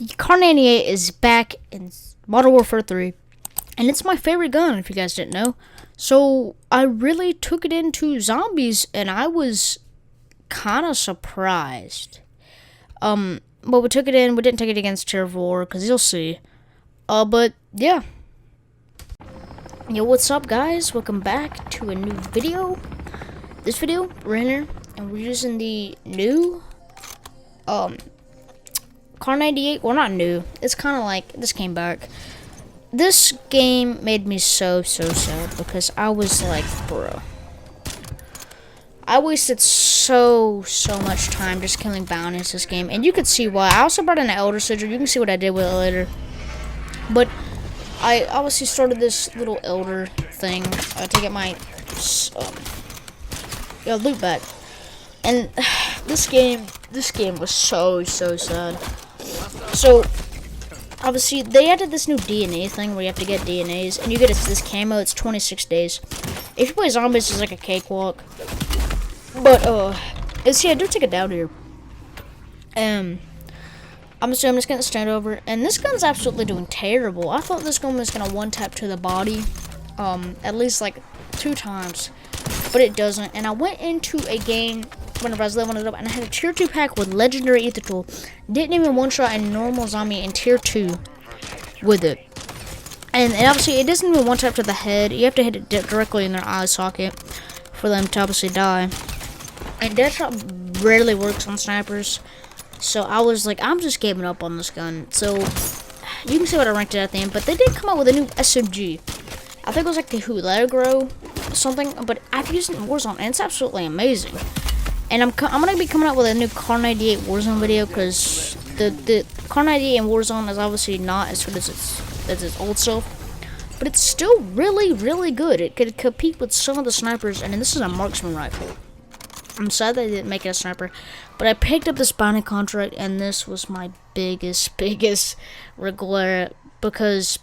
Kar98 is back in Modern Warfare 3, and it's my favorite gun, if you guys didn't know. So, I really took it into zombies, and I was kind of surprised. But we took it in, we didn't take it against Tier 4, because you'll see. But, yeah. Yo, what's up, guys? Welcome back to a new video. This video, we're in here, and we're using the new, Kar98, well, not new, it's kind of like, this came back. This game made me so sad, because I was like, bro, I wasted so much time just killing bounties this game, and you could see why. I also brought in an Elder Sigil, you can see what I did with it later, but I obviously started this little Elder thing to get my, loot back, and this game was so sad. So, obviously, they added this new DNA thing where you have to get DNAs, and you get this camo. It's 26 days. If you play zombies, it's like a cakewalk. But, see, I do take it down here. I'm just gonna stand over, and this gun's absolutely doing terrible. I thought this gun was gonna one-tap to the body, at least like 2 times, but it doesn't. And I went into a game whenever I was leveling it up, and I had a tier 2 pack with legendary ether tool. Didn't even one-shot a normal zombie in tier 2 with it. And obviously, it doesn't even one-tap to the head. You have to hit it directly in their eye socket for them to obviously die. And Deadshot rarely works on snipers. So I was like, I'm just giving up on this gun. So you can see what I ranked it at the end. But they did come out with a new SMG. I think it was like the Hulegro or something. But I've used it in Warzone, and it's absolutely amazing. And I'm gonna be coming out with a new Kar98 Warzone video, because the Kar98 in Warzone is obviously not as good as its old self, but it's still really good. It could compete with some of the snipers, and this is a marksman rifle. I'm sad they didn't make it a sniper, but I picked up this bounty contract, and this was my biggest regret, because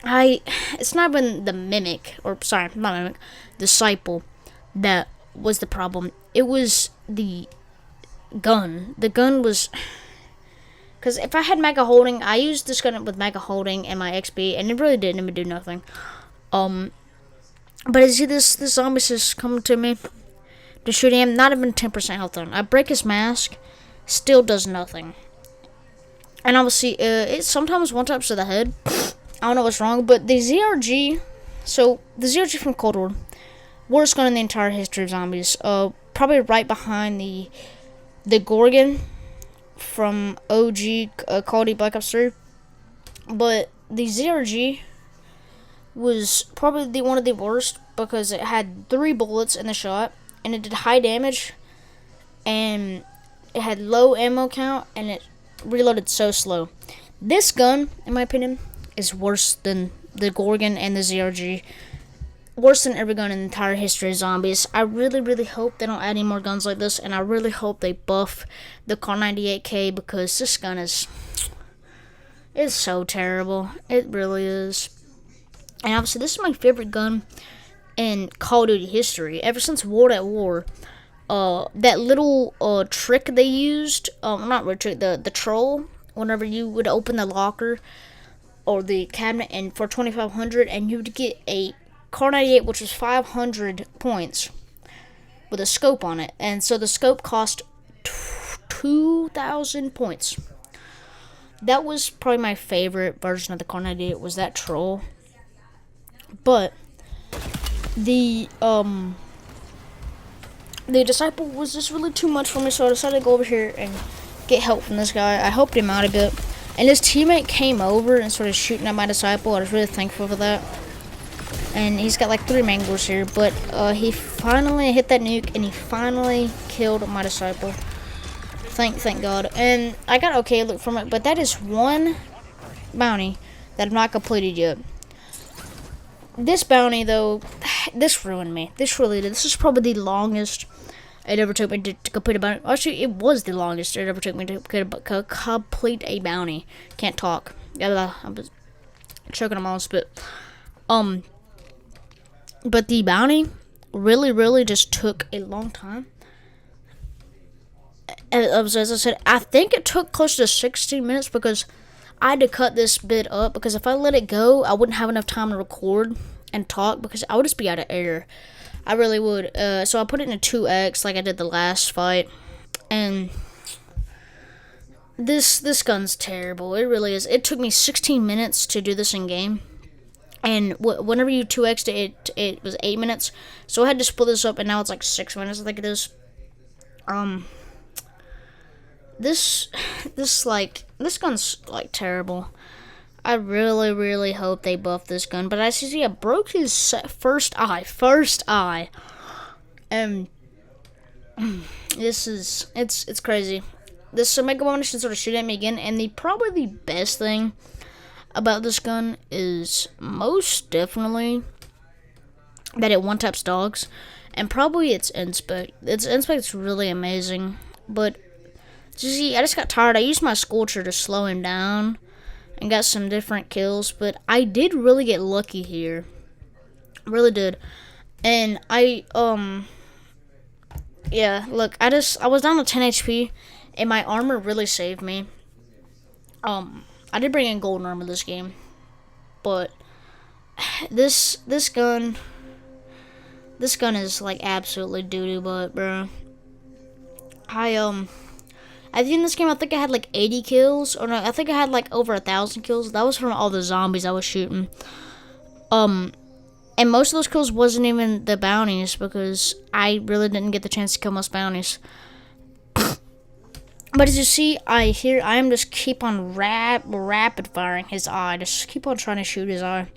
it's not even the mimic, or sorry, not mimic, disciple that was the problem. It was the gun. The gun was, because if I had mega holding, I used this gun with mega holding and my XP, and it really didn't even do nothing. But you see this zombie is coming to me to shoot him, not even 10% health on. I break his mask, still does nothing. And obviously, it sometimes one-taps to the head. I don't know what's wrong, but the ZRG, so the ZRG from Cold War, worst gun in the entire history of zombies. Probably right behind the Gorgon from OG Call of Duty Black Ops 3. But the ZRG was probably one of the worst, because it had 3 bullets in the shot, and it did high damage, and it had low ammo count, and it reloaded so slow. This gun, in my opinion, is worse than the Gorgon and the ZRG. Worse than every gun in the entire history of zombies. I really hope they don't add any more guns like this, and I really hope they buff the Kar98k, because this gun is so terrible. It really is. And obviously, this is my favorite gun in Call of Duty history ever since World at War. That little trick they used, not really trick, the troll, whenever you would open the locker or the cabinet, and for 2,500, and you would get a Kar98, which was 500 points with a scope on it, and so the scope cost 2,000 points. That was probably my favorite version of the Kar98, was that troll. But the disciple was just really too much for me, so I decided to go over here and get help from this guy. I helped him out a bit, and his teammate came over and started shooting at my disciple. I was really thankful for that. And he's got like 3 manglers here, but he finally hit that nuke, and he finally killed my disciple. Thank God. And I got okay loot from it, but that is one bounty that I've not completed yet. This bounty, though, this ruined me. This really did. This is probably the longest it ever took me to complete a bounty. Actually, it was the longest it ever took me to complete a bounty. Can't talk. I was choking on my own spit. But the bounty really just took a long time. as I said, I think it took close to 16 minutes because I had to cut this bit up because if I let it go, I wouldn't have enough time to record and talk because I would just be out of air. I really would. So I put it in a 2x like I did the last fight, and this gun's terrible. It really is. It took me 16 minutes to do this in game, and whenever you 2x'd it, it was 8 minutes. So I had to split this up, and now it's like 6 minutes. I think it is. This gun's like terrible. I really hope they buff this gun. But as you see, I broke his first eye, and it's crazy. This Mega Bomb should sort of shoot at me again, and probably the best thing about this gun is most definitely that it one-taps dogs, and probably its inspect. Its inspect's really amazing, but you see, I just got tired. I used my Scorcher to slow him down and got some different kills, but I did really get lucky here. Really did. And yeah, look, I was down to 10 HP, and my armor really saved me. I did bring in golden armor this game, but this gun is like absolutely doo-doo butt, bro. I think in this game, I think I had like 80 kills. Or no, I think I had like over 1,000 kills. That was from all the zombies I was shooting. And most of those kills wasn't even the bounties because I really didn't get the chance to kill most bounties. But as you see, I am just keep on rapid firing his eye. Just keep on trying to shoot his eye.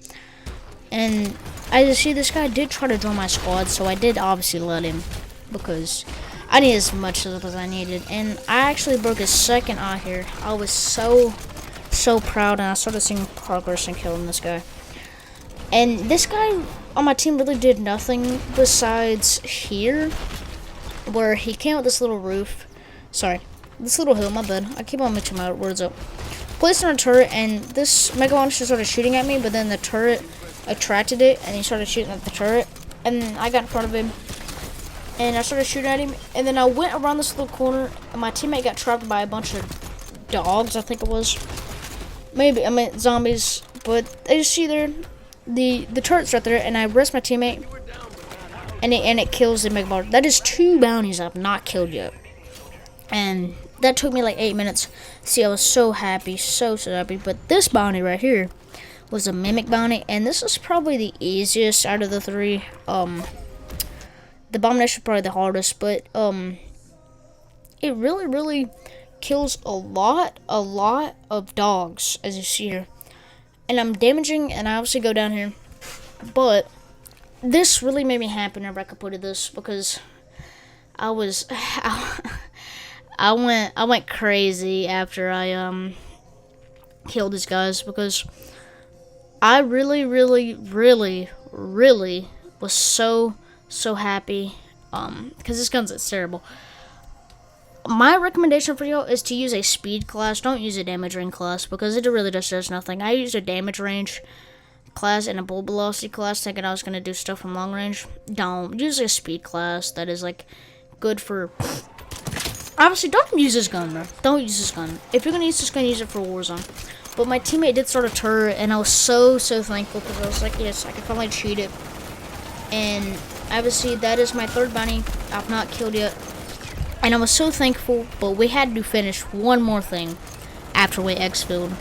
And as you see, this guy did try to join my squad, so I did obviously let him because I need as much as I needed. And I actually broke his second eye here. I was so proud, and I started seeing progress in killing this guy. And this guy on my team really did nothing besides here, where he came with this little roof. Sorry, this little hill, my bad. I keep on mixing my words up. Placed on a turret, and this Mega Monster started shooting at me, but then the turret attracted it, and he started shooting at the turret. And I got in front of him, and I started shooting at him, and then I went around this little corner, and my teammate got trapped by a bunch of dogs, I think it was. Maybe, I mean, zombies, but as you see there, the turret's right there, and I rest my teammate, and it kills the Mega Monster. That is 2 bounties I've not killed yet. And that took me like 8 minutes. See, I was so happy, so happy. But this bounty right here was a mimic bounty, and this is probably the easiest out of the 3. The Abomination is probably the hardest, but it really kills a lot of dogs, as you see here. And I'm damaging, and I obviously go down here, but this really made me happy whenever I completed this because I went crazy after I killed these guys because I really was so happy because this gun's terrible. My recommendation for y'all is to use a speed class. Don't use a damage range class because it really just does nothing. I used a damage range class and a bullet velocity class thinking I was going to do stuff from long range. Don't. Use a speed class that is like good for... Obviously, don't use this gun, bro. Don't use this gun. If you're going to use this gun, use it for Warzone. But my teammate did start a turret, and I was so thankful because I was like, yes, I can finally cheat it. And obviously, that is my 3rd bounty I've not killed yet. And I was so thankful, but we had to finish one more thing after we exfilled.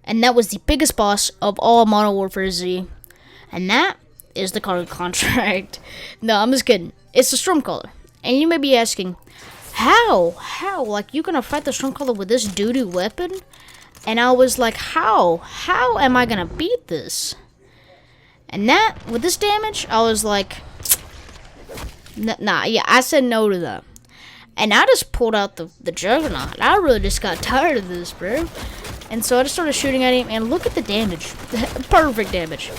And that was the biggest boss of all Modern Warfare Z. And that is the cargo contract. No, I'm just kidding. It's the Stormcaller. And you may be asking, how? Like, you gonna fight the Stormcaller with this doo-doo weapon? And I was like, how am I gonna beat this? And that, with this damage, I was like, nah, yeah, I said no to that. And I just pulled out the Juggernaut. I really just got tired of this, bro. And so I just started shooting at him, and look at the damage. Perfect damage.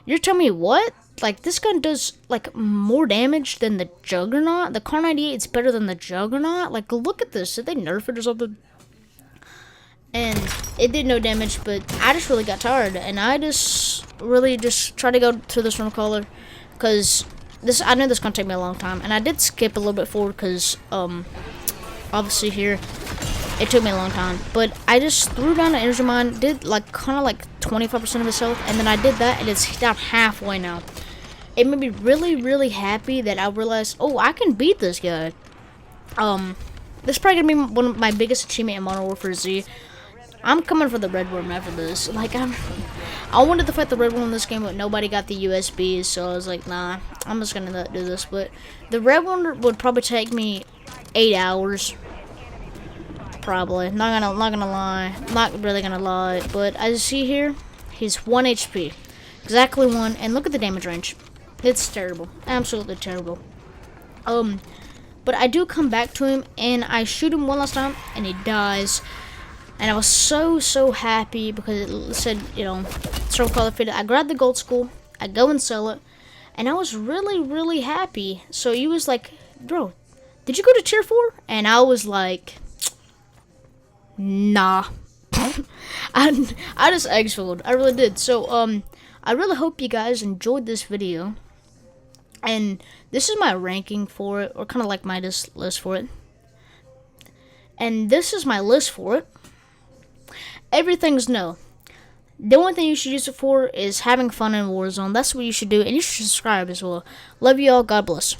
You're telling me what? Like, this gun does, like, more damage than the Juggernaut? The Kar98 is better than the Juggernaut? Like, look at this. Did they nerf it or something? And it did no damage, but I just really got tired. And I just really just tried to go to the Stormcaller because I knew this was going to take me a long time. And I did skip a little bit forward because obviously here, it took me a long time. But I just threw down an energy mine, did like kind of like 25% of his health, and then I did that, and it's down halfway now. It made me really, really happy that I realized, oh, I can beat this guy. This is probably gonna be one of my biggest achievement in Modern Warfare Z. I'm coming for the red worm after this. Like, I wanted to fight the red worm in this game, but nobody got the USBs, so I was like, nah, I'm just gonna not do this. But the red worm would probably take me 8 hours. Probably. Not gonna lie. Not really gonna lie. But as you see here, he's 1 HP. Exactly 1, and look at the damage range. It's terrible. Absolutely terrible. But I do come back to him, and I shoot him one last time, and he dies. And I was so happy because it said, you know, Surf Qualified. I grabbed the gold skull, I go and sell it, and I was really happy. So he was like, bro, did you go to tier 4? And I was like, nah. I just exfilled. I really did. So, I really hope you guys enjoyed this video. And this is my ranking for it, or kind of like my list for it. And this is my list for it. Everything's no. The only thing you should use it for is having fun in Warzone. That's what you should do, and you should subscribe as well. Love you all. God bless.